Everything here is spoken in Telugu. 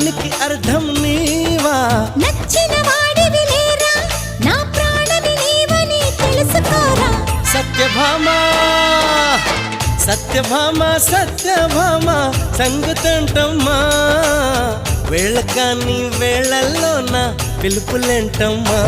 ప్రాణానికి అర్థం నీవా నచ్చిన వాడివి లేరా నా ప్రాణమి నీవని తెలుసుకోరా సత్యభామ సత్యభామ సత్యభామ సంగుతంటమ్మా వేళ కాని వేళల్లో నా పిలుపులేంటమ్మా